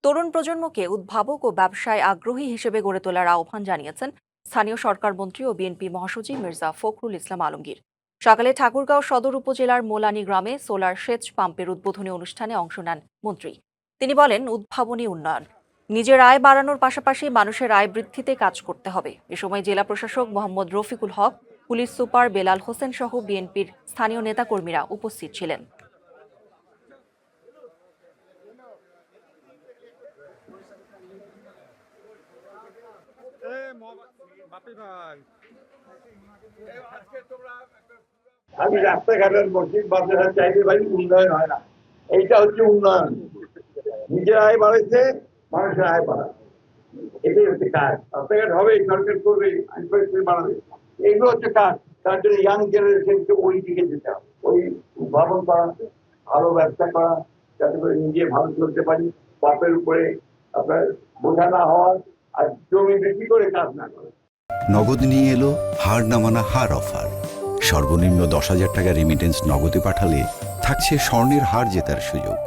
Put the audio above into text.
তরুণ প্রজন্মকে উদ্ভাবক ও ব্যবসায় আগ্রহী হিসেবে গড়ে তোলার আহ্বান জানিয়েছেন স্থানীয় সরকার মন্ত্রী ও বিএনপি মহাসচিব মির্জা ফখরুল ইসলাম আলমগীর। সকালে ঠাকুরগাঁও সদর উপজেলার মোলানি গ্রামে সোলার সেচ পাম্পের উদ্বোধনী অনুষ্ঠানে অংশ নেন মন্ত্রী। তিনি বলেন, উদ্ভাবনী উন্নয়ন, নিজের আয় বাড়ানোর পাশাপাশি মানুষের আয় বৃদ্ধিতে কাজ করতে হবে। এ সময় জেলা প্রশাসক মোহাম্মদ রফিকুল হক, পুলিশ সুপার বেলাল হোসেন সহ বিএনপির স্থানীয় নেতাকর্মীরা উপস্থিত ছিলেন। আমি রাস্তাঘাটের মসজিদ বাজার চাইলে ভাই উন্নয়ন হয় না। এইটা হচ্ছে উন্নয়ন। নিজের আয় বাড়াইছে, মানুষের আয় বাড়া, এটাই হচ্ছে কাজ। রাস্তাঘাট হবে, সরকার করবে, বাড়াবে, এগুলো হচ্ছে কাজ। তার জন্য ইয়াং জেনারেশনকে ওই দিকে যেতে হবে, ওই উদ্ভাবন করা, ভালো ব্যবসা করা, যাতে করে নিজে ভালো চলতে পারি, বাপের উপরে আপনার বোঝা না হওয়ার, আর জমি বিক্রি করে কাজ না করা। নগদ নিয়ে এলো হার না মানা হার অফার। সর্বনিম্ন 10,000 টাকা রেমিটেন্স নগদে পাঠালে থাকছে স্বর্ণের হার জেতার সুযোগ।